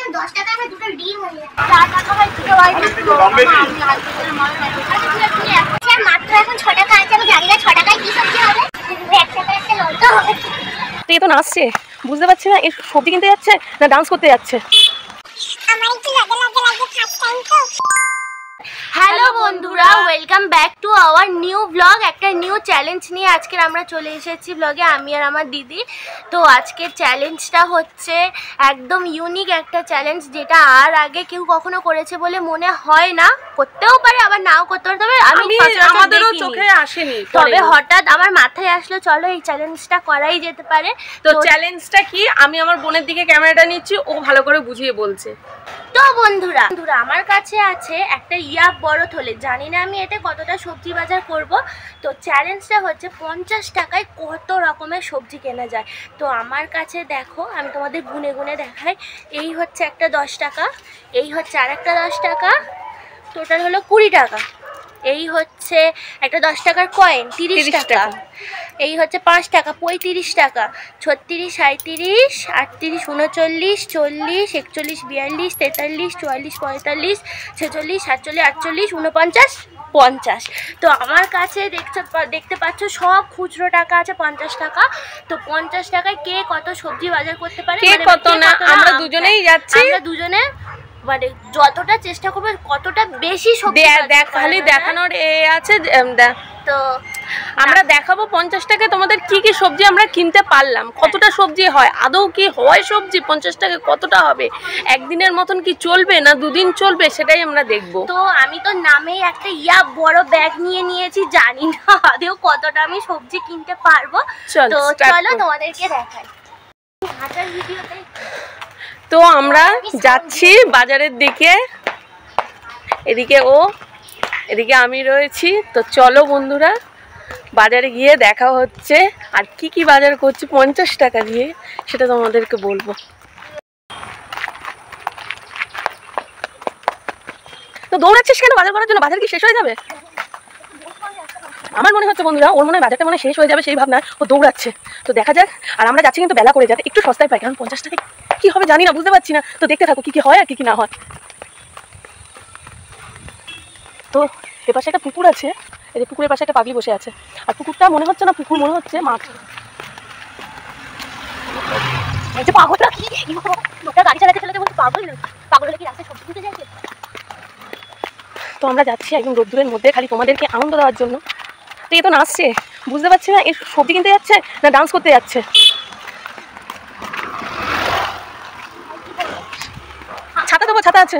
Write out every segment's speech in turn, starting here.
মাত্র 10 টাকায় আমরা দুটো ডিম হয়ে যায়। 4 টাকা হয় দুটো হয় আমি আজকে মনে নাই। আচ্ছা মাত্র এখন 6 টাকা আছে, আমি জানি না 6 টাকায় কি সবজি হবে। 1 টাকা একটা লঙ্কা হবে। তো এ তো নাচছে, বুঝতে পারছি না এর সবজি কিনতে যাচ্ছে না ডান্স করতে যাচ্ছে। আমার একটু লাগে ফার্স্ট টাইম তো। হ্যালো বন্ধুরা, welcome back to our new blog. একটা নিউ চ্যালেঞ্জ নিয়ে আজকে আমরা চলে এসেছি ব্লগে, আমি আর আমার দিদি। তো আজকের চ্যালেঞ্জটা হচ্ছে একদম ইউনিক একটা চ্যালেঞ্জ, যেটা আর আগে কেউ কখনো করেছে বলে মনে হয় না। করতেও পারে আবার নাও করতে পারে, তবে আমাদেরও চোখে আসেনি, তবে হঠাৎ আমার মাথায় আসলো চলো এই চ্যালেঞ্জটা করাই যেতে পারে। তো চ্যালেঞ্জটা কি, আমি আমার বোনের দিকে ক্যামেরাটা নিচ্ছি, ও ভালো করে বুঝিয়ে বলছে। তো বন্ধুরা আমার কাছে আছে একটা বড় থলে, জানি না আমি এতে কতটা সবজি বাজার করব। তো চ্যালেঞ্জটা হচ্ছে 50 টাকায় কত রকমের সবজি কেনা যায়। তো আমার কাছে দেখো, আমি তোমাদের গুনে গুনে দেখাই। এই হচ্ছে একটা 10 টাকা, এই হচ্ছে আর একটা 10 টাকা, টোটাল হলো 20 টাকা। এই হচ্ছে একটা 10 টাকার কয়েন 30 টাকা। এই হচ্ছে 5 টাকা 35 টাকা, 36, 37, 38, 39, 40, 41, 42, 43, 44, 45, 46, 47, 48, 49, 50। তো আমার কাছে দেখতে পাচ্ছ সব খুচরো টাকা আছে 50 টাকা। তো 50 টাকায় কে কত সবজি বাজার করতে পারে, কত না আমরা দুজনেই যাচ্ছি, আমরা দুজনে মানে যতটা চেষ্টা করবো কতটা বেশি সবজি খালি দেখানোর আছে। তো আমরা দেখাবো 50 টাকায় তোমাদের কি কি সবজি আমরা কিনতে পারলাম, কতটা সবজি হয়, আদৌ কি হয় সবজি 50 টাকায় কতটা হবে, একদিনের মতন কি চলবে না দুদিন চলবে, সেটাই আমরা দেখবো। তো আমি তো নামেই একটা বড় ব্যাগ নিয়ে নিয়েছি, জানি না আদৌ কতটা আমি সবজি কিনতে পারবো। তো চলো তোমাদেরকে দেখাই হাজার ভিডিওতে। তো আমরা যাচ্ছি বাজারের দিকে, এদিকে ও, এদিকে আমি রয়েছি। তো চলো বন্ধুরা বাজারে গিয়ে দেখা হচ্ছে, আর কি কি বাজার করছি 50 টাকা দিয়ে সেটা তোমাদেরকে বলবো। তো দৌড়াচ্ছিস কেন বাজার করার জন্য? বাজার কি শেষ হয়ে যাবে? আমার মনে হচ্ছে বন্ধুরা ওর মনে হয় বাজারটা মনে শেষ হয়ে যাবে সেই ভাবনা ও দৌড়াচ্ছে। তো দেখা যাক, আর আমরা যাচ্ছি কিন্তু বেলা করে, যাতে একটু সস্তায় পাই, কারণ 50 টাকায় কি হবে জানি না, বুঝতে পারছি না। তো দেখতে থাকো কি কি হয় আর কি কি না হয়। তো এপাশে একটা পুকুর আছে, এই যে পুকুরের পাশে একটা পাগলি বসে আছে, আর পুকুরটা মনে হচ্ছে না পুকুর, মনে হচ্ছে মাঠ। গাড়ি চালাতে চালাতে বলছে পাগল, পাগল হলে কি রাস্তায় সবজি দিতে যাচ্ছে। তো আমরা যাচ্ছি একদম রোদ্দুরের মধ্যে খালি তোমাদেরকে আনন্দ দেওয়ার জন্য। তো এ তো নাচছে, বুঝতে পারছি না এর সবজি কিনতে যাচ্ছে না ডান্স করতে যাচ্ছে। ছাতা দেবো, ছাতা আছে।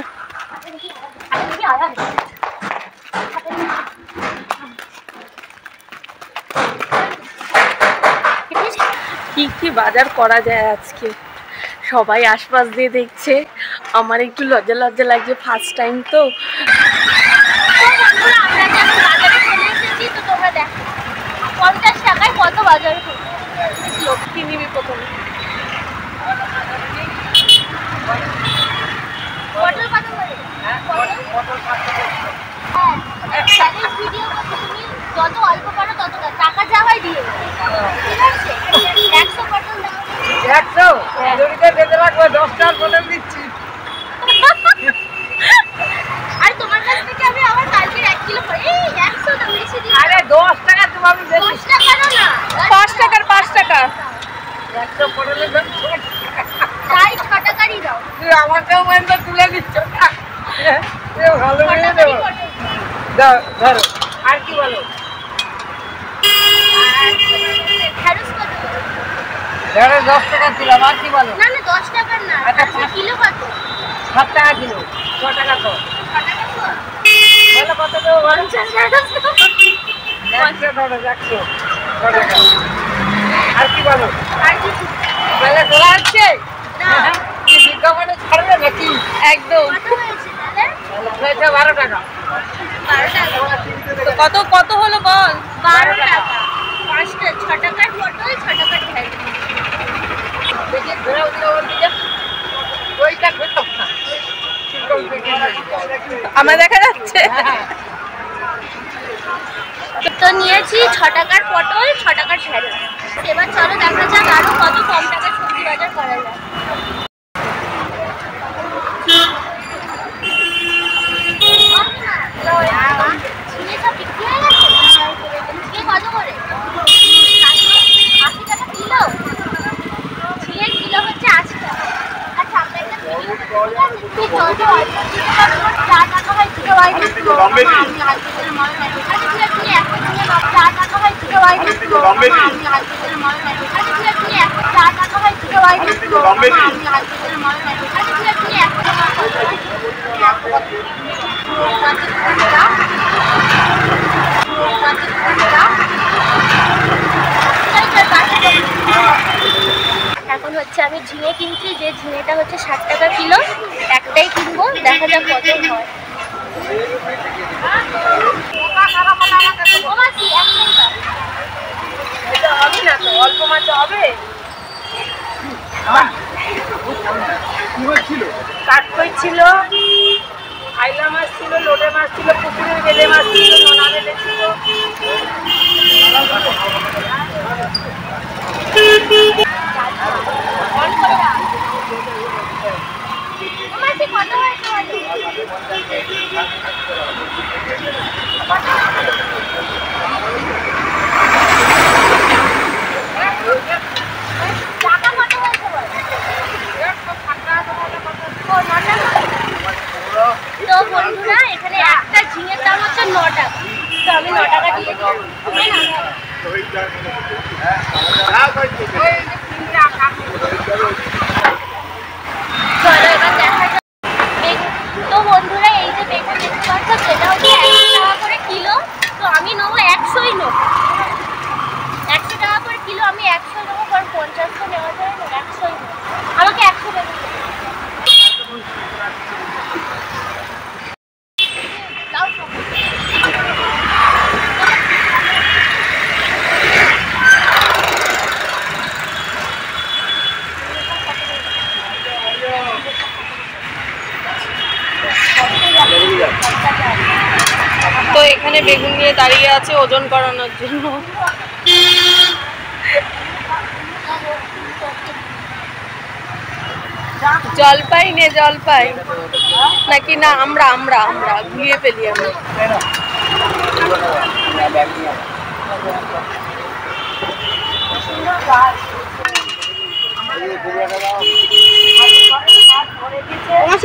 কি কি বাজার করা যায় আজকে, সবাই আশপাশ দিয়ে দেখছে, আমার একটু লজ্জা লজ্জা লাগছে, ফার্স্ট টাইম তো। তোমরা দেখো 50 টাকায় কত বাজার কি নিবি প্রথমে? পটল কত করে? পটল 5 টাকা। হ্যাঁ, চ্যালেঞ্জ ভিডিও করতে তুমি যত অল্প পারো তত টাকা যা হয় দিয়ে, ঠিক আছে? 100 পটল দাও। 100 জড়িতে দিতে লাগবে, 10 টাকা বলে দিচ্ছি। আর তোমার কাছ থেকে আমি আবার কালকে 1 কিলো করে, এই 100 দাও, বেশি দিও। আরে 10 টাকা তুমি আমি দেব। 10 টাকা না, 5 টাকার 5 টাকা। 100 পটলের দাম 6 টাকারই দাও। তুই আমাকেও বন্ধ তুলে দিচ্ছ না, এ ভালো করে দেব। দাও ধরো, আর কি বলো? ঢেঁড়স কত? ঢেঁড়স 10 টাকা দিলাম, আর কি বলো? না না 10 টাকার না, আচ্ছা, কিলো কত? 7 টাকা কিলো, 6 টাকা তো। 6 টাকা তো? বলো কত দেবো? 50 টাকা। 100 ধরো, 100 টাকা। আর কি বলো? আর কিছু বেলা চলে আসছে না, কি বিজ্ঞাপনে ছাড়বে নাকি? একদম। কত হয়েছে তাহলে? হয়েছে 12 টাকা। 12 টাকা। তো কত কত হলো বল? 12 টাকা। 6 টাকার পটল, 6 টাকার ঢেঁড়স। দেখি ঘুরে উঠে ওর দিকে ওইটা খেতাম না। আমার দেখা যাচ্ছে। তো নিয়েছি 6 টাকার পটল, 6 টাকার ঢেঁড়স। এবার চলো দেখা যাক আরো কত কম টাকার সবজি বাজার করা যায়। এখন হচ্ছে আমি ঝিঙে কিনছি, যে ঝিঙেটা হচ্ছে 60 টাকা কিলো, একটাই কিনবো, দেখা যাক কত হয়। অল্প মাছ হবে, কাঠকই ছিল, আইলা মাছ ছিল, লোটে মাছ ছিল, পুকুরের বেলে মাছ ছিল, নোনা বেলে ছিল। তো বন্ধুরা এখানে একটা ঝিঙের দাম হচ্ছে 9 টাকা, তো আমি 9 টাকা দিয়ে দিলাম। চলো এবার দেখা যাক। তো বন্ধুরা এই যে বেগুন দেখতে পাচ্ছ, সেটা হচ্ছে 100 টাকা করে কিলো, তো আমি নেবো 100ই নেবো, 100 টাকা করে কিলো, আমি 100 নেবো, কারণ 50 তো নেওয়া যায় না, 100ই নেবো, আমাকে 100 দেবে। তো এখানে বেগুন নিয়ে দাঁড়িয়ে আছে ওজন করানোর জন্য। জলপাই নে জলপাই নাকি না, আমরা আমরা আমরা ঘুরিয়ে ফেলি আমরা।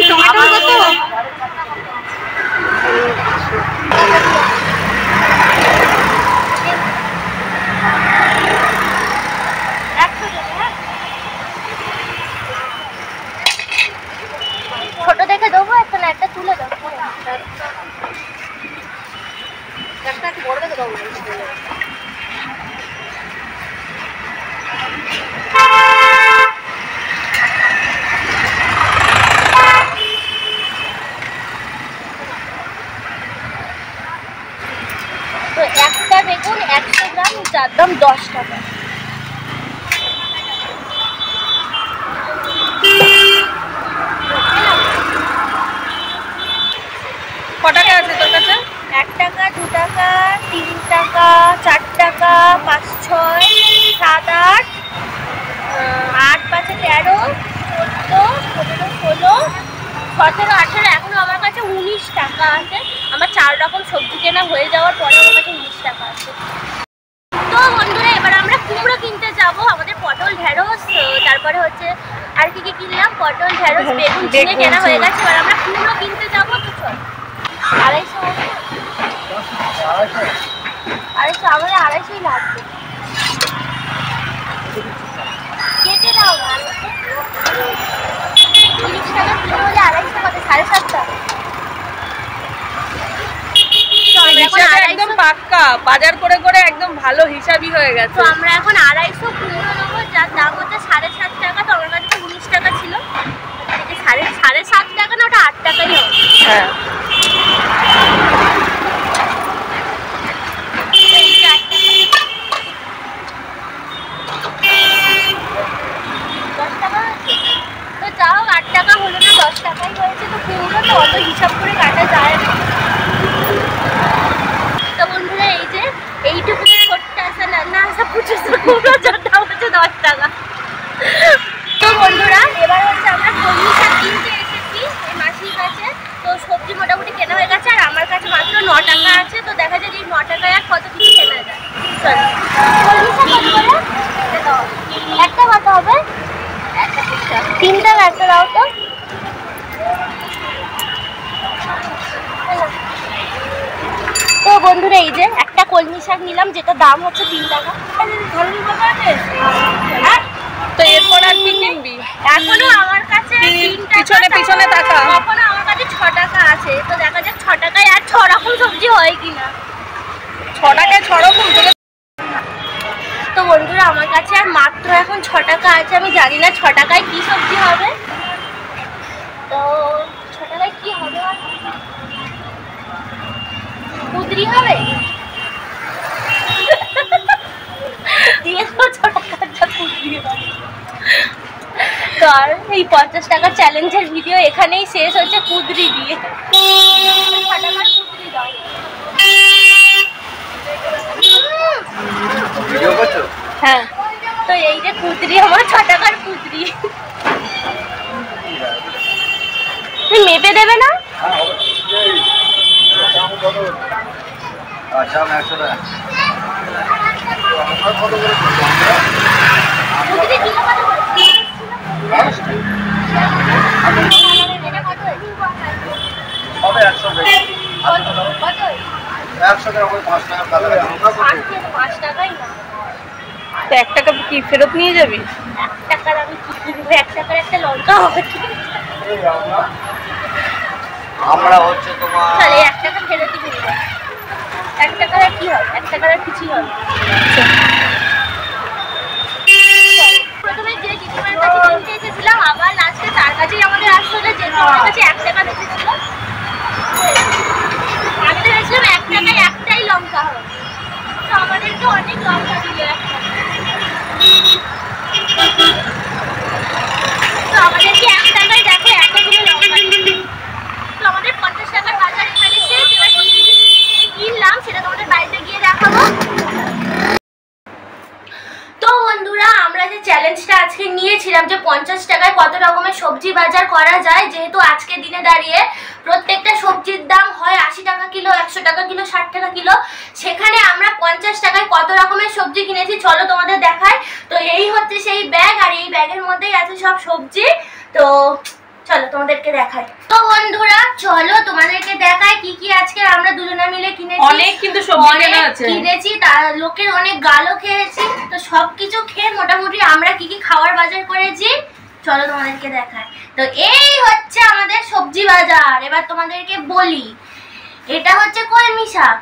টমেটো কত? ছোট দেখে দেবো, একটা না একটা তুলে দেবো, একটা বড় দেখে দেবো। তো একটা বেগুন 100 গ্রাম, যার দাম 10 টাকা। ক টাকা আছে তোর কাছে? 1 টাকা, 2 টাকা, 3 টাকা, 4 টাকা, 5, 6, 7, 8, 8, 5, 13, 14, 15, 16, 17, 18, এখনো আমার কাছে 19 টাকা আছে। আমার 4 রকম সবজি কেনা হয়ে যাওয়ার পরে আমার কাছে 19 টাকা আছে। তো বন্ধুরা এবার আমরা কুমড়ো কিনতে যাব, আমাদের পটল, ঢেঁড়স, তারপরে হচ্ছে আর কি কি কিনলাম, পটল, ঢেঁড়স, বেগুন ঝিঙে কেনা হয়ে গেছে, এবার আমরা কুমড়ো কিনতে যাবো। তো চল, 250, 250, আমাদের 250ই লাগবে, কেটে দাও না। 30 টাকা কিলো হলে 250 কত, 7.5 টাকা। একদম পাক্কা বাজার করে করে একদম ভালো হিসাবই হয়ে গেছে। তো আমরা এখন 250 কুমড়ো নেবো, যার দাম হচ্ছে 7.5 টাকা, তো আমার কাছে 19 টাকা ছিল, 7.5 টাকা না, ওটা 8 টাকাই হবে। হ্যাঁ, তো যা হোক 8 টাকা হলো না, 10 টাকাই হয়েছে। তো কুমড়ো তো অত হিসাব করে কাটা যায় না। তো বন্ধুরা এই যে এইটুকু ছোট্ট আসা না আসা পুচুসা কুমড়ো, যার দাম হচ্ছে 10 টাকা। তো বন্ধুরা এবার হচ্ছে আমরা কলমি শাক কিনতে এসেছি এই মাসির কাছে। তো সবজি মোটামুটি কেনা হয়ে গেছে, আর আমার কাছে মাত্র 9 টাকা আছে। তো দেখা যায় যে এই 9 টাকায় আর কত কিছু কেনা যায়। চলো, কলমি শাক কত করে? একটা কত হবে? 3 টাকা একটা দাও তো। শাক নিলাম, যেটা দাম হচ্ছে 3 টাকা। হ্যাঁ, তো এরপর আর কি কিনবি? এখনো আমার কাছে 3 পিছনে টাকা, পিছনে তাকা। এখনো আমার কাছে 6 টাকা আছে। তো দেখা যাক 6 টাকায় আর 6 রকম সবজি হয় কিনা। 6 টাকায় 6 রকম? তো বন্ধুরা আমার কাছে আর মাত্র এখন 6 টাকা আছে। আমি জানি না 6 টাকায় কি সবজি হবে। তো 6 টাকায় কি হবে? কুদরি হবে দিয়ে 6 টাকার যা কুদরি হবে। তো আর এই 50 টাকার চ্যালেঞ্জের ভিডিও এখানেই শেষ হচ্ছে কুদরি দিয়ে। 6 টাকার কুদরি দাও। ভিডিও করছো? হ্যাঁ। তো এই যে কুদরি, আমার 6 টাকার কুদরি। তুমি মেপে দেবে না? আচ্ছা, 100 টাকা। কুদরি কিলো কত করে? এটা কত হয়েছে? হবে 100 টাকা। কত হয়েছে? 100 টাকা করে 5 টাকা কাটা হবে। 5 টাকাই না। তো 1 টাকা কি ফেরত নিয়ে যাবি? 1 টাকার আমি কি কিনবো? 1 টাকার একটা লঙ্কা হবে কি? আমরা হচ্ছে তোমার তাহলে 1 টাকা ফেরতই দিবি। 1 টাকার আর কি হবে? 1 টাকার আর কিছুই হবে। প্রথমে যে দিদিমার কাছে কিনতে এসেছিলাম, আবার লাস্টে তার কাছেই আমাদের আসতে হলো, যেহেতু আমার কাছে 1 টাকা বেঁচেছিল। আমি তো ভেবেছিলাম 1 টাকায় একটাই লঙ্কা হবে। তো আমাদেরকে অনেক লঙ্কা দিল একটা। তো আমাদেরকে 1 টাকায় দেখো এতগুলো লঙ্কা দিল। তো আমাদের 50 টাকার বাজার এখানে শেষ। এবার কিনলাম সেটা তোমাদের বাড়িতে গিয়ে দেখাবো। তো বন্ধুরা আমরা যে চ্যালেঞ্জটা আজকে নিয়েছিলাম যে 50 টাকায় কত রকমের সবজি বাজার করা যায়, যেহেতু আজকের দিনে দাঁড়িয়ে প্রত্যেকটা সবজির দাম হয় 80 টাকা কিলো, 100 টাকা কিলো, 60 টাকা কিলো, সেখানে আমরা 50 টাকায় কত রকমের সবজি কিনেছি চলো তোমাদের দেখাই। তো এই হচ্ছে সেই ব্যাগ, আর এই ব্যাগের মধ্যেই আছে সব সবজি। তো চলো তোমাদেরকে দেখাই। তো বন্ধুরা চলো তোমাদেরকে দেখাই কি কি আজকে আমরা দুজনে মিলে কিনেছি। অনেক কিন্তু সবজি কেনা আছে। কিনেছি, তার লোকের অনেক গালও খেয়েছি। তো সবকিছু খেয়ে মোটামুটি আমরা কি কি খাওয়ার বাজার করেছি চলো তোমাদেরকে দেখাই। তো এই হচ্ছে আমাদের সবজি বাজার। এবার তোমাদেরকে বলি, এটা হচ্ছে কলমি শাক।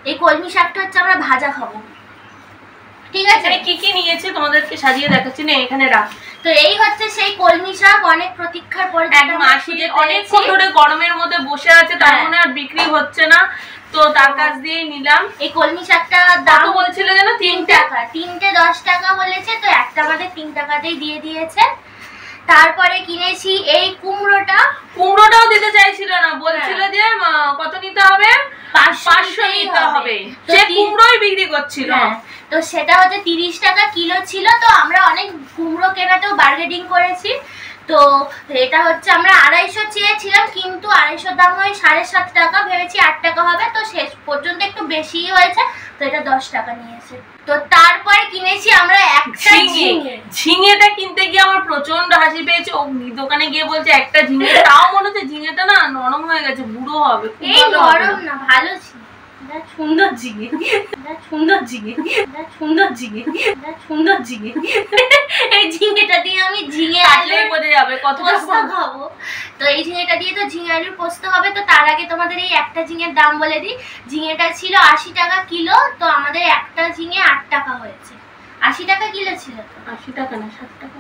এই কলমি শাকটা হচ্ছে আমরা ভাজা খাবো, ঠিক আছে? এখানে কি কি নিয়েছি তোমাদেরকে সাজিয়ে দেখাচ্ছি না, এখানে রাখ। তো এই হচ্ছে সেই কলমি শাক, অনেক প্রতীক্ষার পরে অনেকক্ষণ ধরে গরমের মধ্যে বসে আছে, তার মনে আর বিক্রি হচ্ছে না, তো তার কাছ দিয়ে নিলাম। এই কলমি শাকটা দাম বলছিল যেন 3 টাকা, 3টে 10 টাকা বলেছে, তো একটা আমাদের 3 টাকাতেই দিয়ে দিয়েছে। তারপরে কিনেছি এই কুমড়োটাও দিতে চাইছিল না, বলছিল যে কত নিতে হবে, 500 নিতে হবে, সে কুমড়োই বিক্রি করছিল। তো সেটা হচ্ছে 30 টাকা কিলো ছিল। তো আমরা অনেক কুমড়ো কেনাতেও বার্গেনিং করেছি। তো এটা হচ্ছে আমরা 250 চেয়েছিলাম, কিন্তু 250 দাম হয় 7.5 টাকা, ভেবেছি 8 টাকা হবে। তো শেষ পর্যন্ত একটু বেশিই হয়েছে, তো এটা 10 টাকা নিয়েছে। তো তারপরে কিনেছি আমরা একটা ঝিঙেটা কিনতে গিয়ে আমার প্রচন্ড হাসি পেয়েছে। ও দোকানে গিয়ে বলছে একটা ঝিঙে, তাও মনে হচ্ছে ঝিঙেটা না নরম হয়ে গেছে, বুড়ো হবে। এই নরম না, ভালো ছিল, সুন্দর ঝিঙে, সুন্দর ঝিঙে, সুন্দর ঝিঙে, সুন্দর ঝিঙে। এই ঝিঙেটা দিয়ে আমি ঝিঙে আলু বোঝা যাবে কত পোস্ত খাবো। তো এই ঝিঙেটা দিয়ে তো ঝিঙে আলুর পোস্ত হবে। তো তার আগে তোমাদের এই একটা ঝিঙের দাম বলে দিই। ঝিঙেটা ছিল 80 টাকা কিলো, তো আমাদের একটা ঝিঙে 8 টাকা হয়েছে। 80 টাকা কিলো ছিল তো? 80 টাকা না 60 টাকা।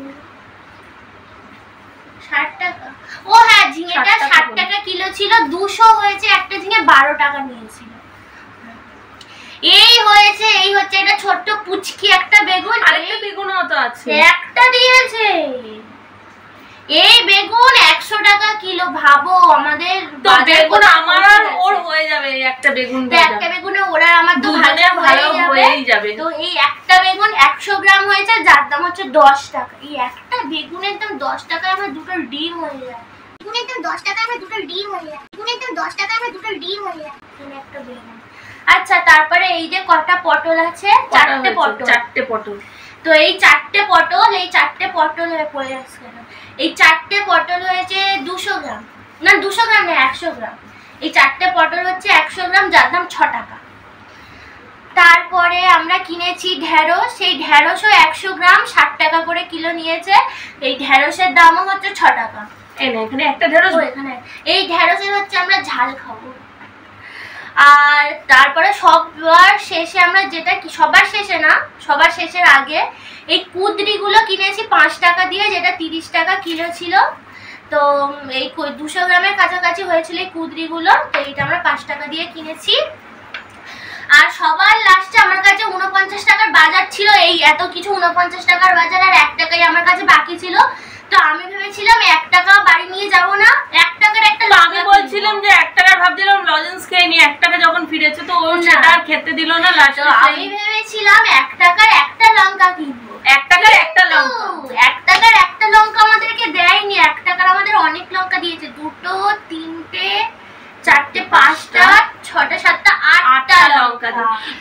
60 টাকা? ও হ্যাঁ, ঝিঙেটা 60 টাকা কিলো ছিল, 200 হয়েছে একটা ঝিঙে, 12 টাকা নিয়েছিল। এই হচ্ছে একটা ছোট্ট পুচকি একটা বেগুন। আরেকটা বেগুনও তো আছে, একটা দিয়েছে। এই বেগুন 100 টাকা কিলো। ভাবো আমাদের বেগুন আমার আর ওর হয়ে যাবে একটা বেগুন, একটা বেগুনে ওরা আমার তো ভালো হয়েই যাবে। তো এই একটা বেগুন 100 গ্রাম হয়েছে, যার দাম হচ্ছে 10 টাকা। এই একটা বেগুনের দাম 10 টাকায় আমার দুটো ডিম হয়ে যায়। বেগুনের দাম 10 টাকায় আমার দুটো ডিম হয়ে যায়। বেগুনের দাম 10 টাকায় আমার দুটো ডিম হয়ে যায়। একটা বেগুন। আচ্ছা, তারপরে এই যে কটা পটল আছে, 4টে পটল। তো এই 4টে পটল, এই 4টে পটল পড়ে আসছে না। এই 4টে পটল হয়েছে 200 গ্রাম, না 200 গ্রাম না 100 গ্রাম। এই 4টে পটল হচ্ছে 100 গ্রাম, যার দাম 6 টাকা। তারপরে আমরা কিনেছি ঢেঁড়স, সেই ঢেঁড়সও 100 গ্রাম 60 টাকা করে কিলো নিয়েছে। এই ঢেঁড়সের দামও হচ্ছে 6 টাকা। এখানে একটা ঢেঁড়স, এখানে এই ঢেঁড়সের হচ্ছে আমরা ঝাল খাবো। আর তারপরে সবার শেষে আমরা যেটা কি সবার শেষে না, সবার শেষের আগে এই কুঁদরিগুলো কিনেছি 5 টাকা দিয়ে, যেটা 30 টাকা কিলো ছিল। তো এই 200 গ্রামের কাছাকাছি হয়েছিল এই কুঁদরিগুলো, তো এইটা আমরা 5 টাকা দিয়ে কিনেছি। আর সবার লাস্টে আমার কাছে 49 টাকার বাজার ছিল, এই এত কিছু 49 টাকার বাজার আর 1 টাকাই আমার কাছে বাকি ছিল। তো আমি ভেবেছিলাম 1 টাকা বাড়ি নিয়ে যাব না, 1 টাকার একটা আমি বলছিলাম যে 1 টাকার ভাবছিলাম লজেন্স খেয়ে নি, 1 টাকা যখন ফিরেছে তো ও সেটা আর খেতে দিল না। লাস্টে আমি ভেবেছিলাম 1 টাকার একটা লঙ্কা কিনবো। 1 টাকার একটা লঙ্কা, 1 টাকার একটা লঙ্কা আমাদেরকে দেয়নি, 1 টাকার আমাদের অনেক লঙ্কা দিয়েছে। 2, 3, 4, 5, 6, 7, 8টা লঙ্কা।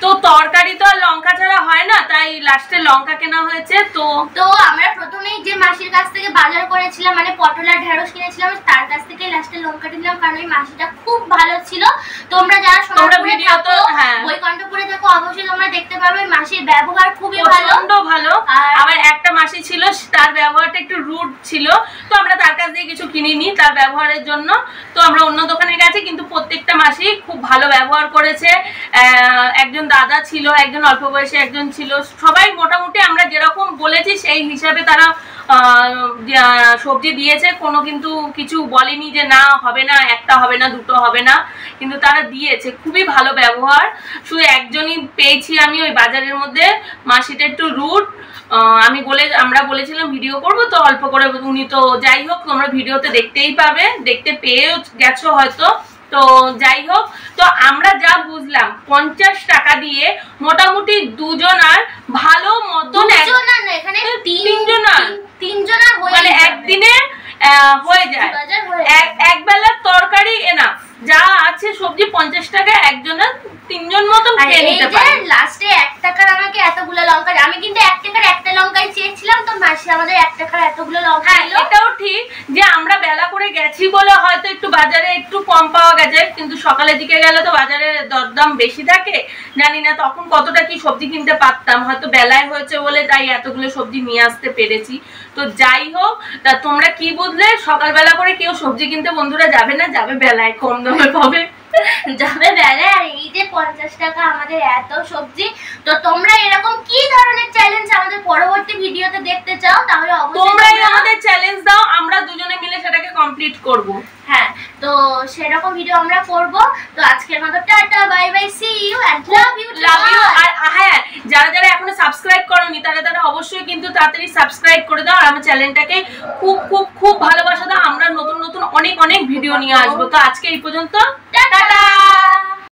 তো তরকারি তো আর লঙ্কা ছাড়া হয় না, তাই লাস্টে লঙ্কা কেনা হয়েছে। তো আমরা প্রথমেই যে মাসির কাছ থেকে বাজার করেছিলাম, মানে পটল আর ঢেঁড়স কিনেছিলাম, তার কাছ থেকে লাস্টে লঙ্কাটা দিলাম, কারণ ওই মাসিটা খুব ভালো ছিল। তোমরা যারা সোনারপুরে থাকো, বৈকুণ্ঠপুরে থাকো, অবশ্যই তোমরা দেখতে পারবে মাসির ব্যবহার খুবই ভালো। আবার একটা মাসি ছিল, তার ব্যবহারটা একটু রুড ছিল, তো আমরা তার কাছ থেকে কিছু কিনিনি তার ব্যবহারের জন্য। তো আমরা অন্য দোকানে গেছি, কিন্তু প্রত্যেকটা মাসি খুব ভালো ব্যবহার করেছে। একজন দাদা ছিল, একজন অল্প বয়সী একজন ছিল, সবাই মোটামুটি আমরা যেরকম বলেছি সেই হিসাবে তারা সবজি দিয়েছে। কোনো কিন্তু কিছু বলেনি যে না হবে না, একটা হবে না, দুটো হবে না, কিন্তু তারা দিয়েছে। খুবই ভালো ব্যবহার। শুধু একজনই পেয়েছি আমি ওই বাজারের মধ্যে, মাসিটা একটু রুড। আমরা বলেছিলাম ভিডিও করব, তো অল্প করে উনি, তো যাই হোক তোমরা ভিডিওতে দেখতেই পাবে, দেখতে পেয়েও গেছো হয়তো। তো যাই হোক, তো আমরা যা বুঝলাম 50 টাকা দিয়ে মোটামুটি দুজনার ভালো মতন, এখানে তিনজনার মানে একদিনে হয়ে যায়, এক বেলার তরকারি এনাফ। যা আছে সবজি 50 টাকা একজনের 3জন মতন খেয়ে নিতে পারে। লাস্টে 1 টাকার আমাকে এতগুলো লঙ্কা, আমি কিন্তু 1 টাকার একটা লঙ্কাই চেয়েছিলাম, তো মাসি আমাদের 1 টাকার এতগুলো লঙ্কা দিল। এটাও ঠিক যে আমরা বেলা করে গেছি বলে হয়তো একটু বাজারে একটু কম পাওয়া গেছে, কিন্তু সকালের দিকে গেলে তো বাজারে দরদাম বেশি থাকে। জানি না তখন কতটা কি সবজি কিনতে পারতাম, হয়তো বেলায় হয়েছে বলে তাই এতগুলো সবজি নিয়ে আসতে পেরেছি। তো যাই হোক, তা তোমরা কি বুঝলে? সকালবেলা করে কেউ সবজি কিনতে বন্ধুরা যাবে না, যাবে বেলায়, কম দামে পাবে, যাবে বেলায়। আর এই যে 50 টাকা আমাদের এত সবজি। তো তোমরা এরকম কি ধরনের চ্যালেঞ্জ আমাদের পরবর্তী ভিডিওতে দেখতে চাও, তাহলে অবশ্যই তোমরাই আমাদের চ্যালেঞ্জ দাও, আমরা দুজনে মিলে সেটাকে কমপ্লিট করব। হ্যাঁ, তো সেরকম ভিডিও আমরা করব। তো আজকের মতো tata, bye bye, see you and love you. আর হ্যাঁ, যারা যারা এখনো সাবস্ক্রাইব করোনি তারা অবশ্যই কিন্তু তাড়াতাড়ি সাবস্ক্রাইব করে দাও, আর আমার চ্যানেলটাকে খুব খুব খুব ভালোবাসা দাও। আমরা নতুন নতুন অনেক ভিডিও নিয়ে আসবো। তো আজকে এই পর্যন্ত, টাটা।